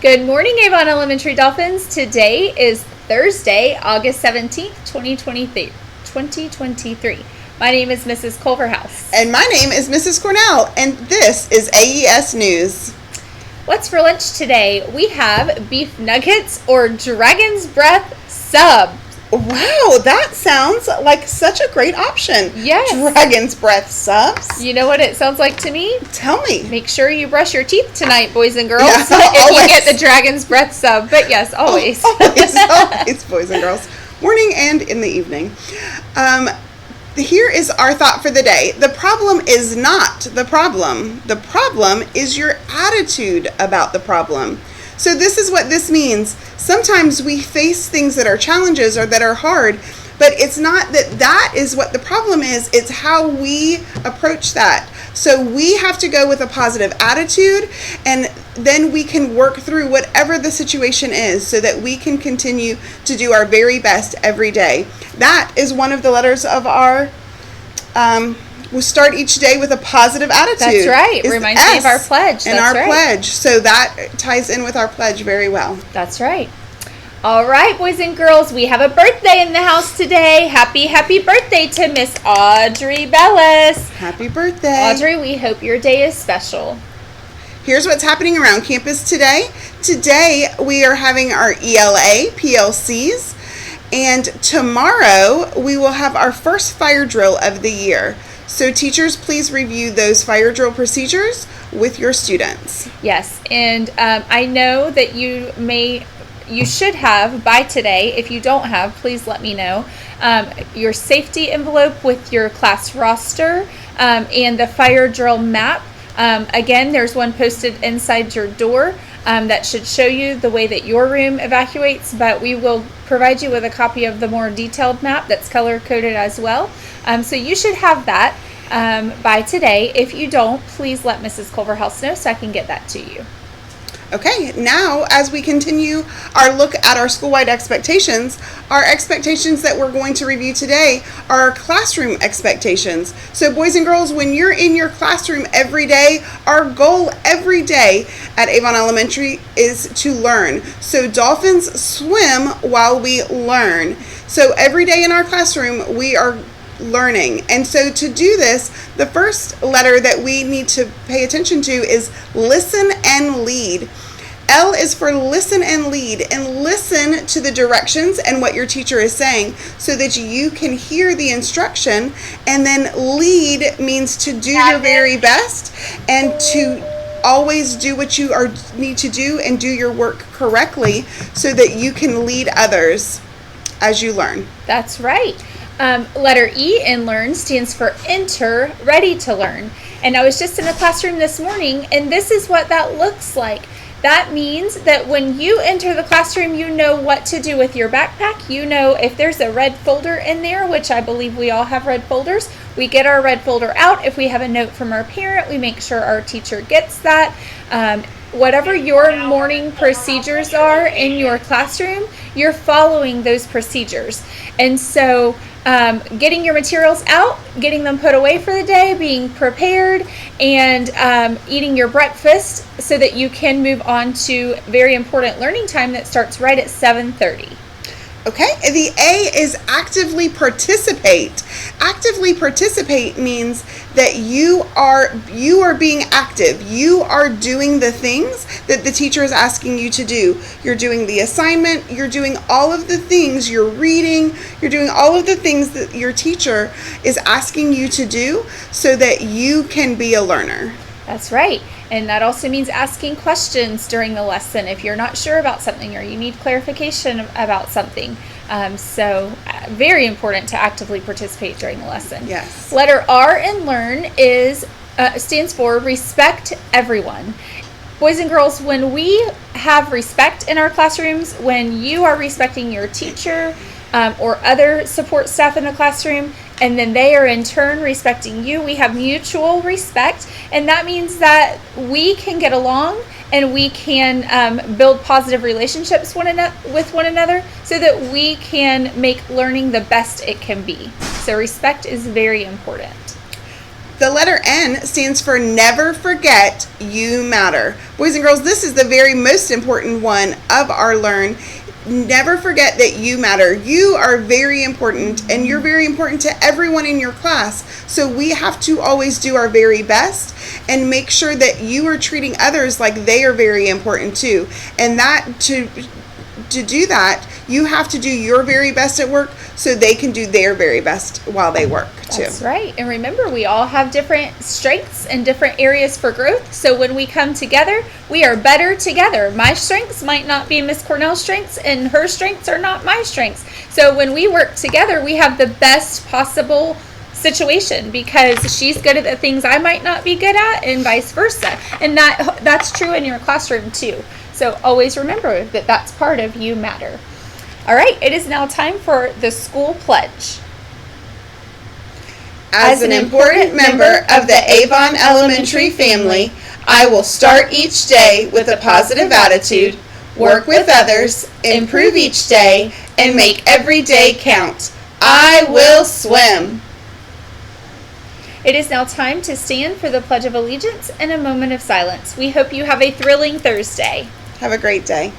Good morning, Avon Elementary Dolphins. Today is Thursday, August 17th, 2023. My name is Mrs. Culverhouse. And my name is Mrs. Cornell, and this is AES News. What's for lunch today? We have beef nuggets or dragon's breath sub. Wow, that sounds like such a great option. Yes. Dragon's breath subs. You know what it sounds like to me? Tell me. Make sure you brush your teeth tonight, boys and girls, Yeah, if you get the dragon's breath sub. But yes, always. Always, boys and girls. Morning and in the evening. Here is our thought for the day. The problem is not the problem. The problem is your attitude about the problem. So this is what this means. Sometimes we face things that are challenges or that are hard, but it's not that is what the problem is. It's how we approach that. So we have to go with a positive attitude, and then we can work through whatever the situation is so that we can continue to do our very best every day. That is one of the letters of our we start each day with a positive attitude. That's right. It reminds me of our pledge. And our pledge. So that ties in with our pledge very well. That's right. All right, boys and girls, we have a birthday in the house today. Happy birthday to Miss Audrey Bellis. Happy birthday. Audrey, we hope your day is special. Here's what's happening around campus today. Today, we are having our ELA PLCs. And tomorrow, we will have our first fire drill of the year. So teachers, please review those fire drill procedures with your students. Yes, and I know that you should have by today. If you don't have, please let me know. Your safety envelope with your class roster and the fire drill map. Again, there's one posted inside your door that should show you the way that your room evacuates, but we will provide you with a copy of the more detailed map that's color-coded as well. So you should have that by today. If you don't, please let Mrs. Culverhouse know so I can get that to you. Okay, now as we continue our look at our school-wide expectations, our expectations that we're going to review today are our classroom expectations. So boys and girls, when you're in your classroom every day, our goal every day at Avon Elementary is to learn. So dolphins swim while we learn. So every day in our classroom, we are learning. And so to do this, the first letter that we need to pay attention to is listen and lead. L is for listen and lead, and listen to the directions and what your teacher is saying so that you can hear the instruction. And then lead means to do your very best and to always do what you need to do and do your work correctly so that you can lead others as you learn. That's right. Letter E in learn stands for enter, ready to learn. And I was just in a classroom this morning, and this is what that looks like. That means that when you enter the classroom, you know what to do with your backpack. You know if there's a red folder in there, which I believe we all have red folders. We get our red folder out. If we have a note from our parent, we make sure our teacher gets that. Whatever your morning procedures are in your classroom, you're following those procedures. And so getting your materials out, getting them put away for the day, being prepared, and eating your breakfast so that you can move on to very important learning time that starts right at 7:30. Okay, the A is actively participate. Actively participate means that you are being active. You are doing the things that the teacher is asking you to do. You're doing the assignment, you're doing all of the things, you're reading, you're doing all of the things that your teacher is asking you to do so that you can be a learner. That's right. And that also means asking questions during the lesson if you're not sure about something or you need clarification about something. So very important to actively participate during the lesson. Yes. Letter R in learn stands for respect everyone. Boys and girls, when we have respect in our classrooms, when you are respecting your teacher or other support staff in the classroom, and then they are in turn respecting you, we have mutual respect, and that means that we can get along and we can build positive relationships with one another so that we can make learning the best it can be. So respect is very important. The letter N stands for never forget you matter. Boys and girls, this is the very most important one of our learn. Never forget that you matter. You are very important, and you're very important to everyone in your class. So we have to always do our very best and make sure that you are treating others like they are very important too. And that to do that, you have to do your very best at work so they can do their very best while they work too. That's right. And remember, we all have different strengths and different areas for growth. So when we come together, we are better together. My strengths might not be Miss Cornell's strengths, and her strengths are not my strengths. So when we work together, we have the best possible situation, because she's good at the things I might not be good at, and vice versa. And that's true in your classroom too. So always remember that that's part of you matter. All right, it is now time for the school pledge. As an important member of the Avon Elementary family, I will start each day with a positive attitude, work with others, improve each day, and make every day count. I will swim. It is now time to stand for the Pledge of Allegiance and a moment of silence. We hope you have a thrilling Thursday. Have a great day.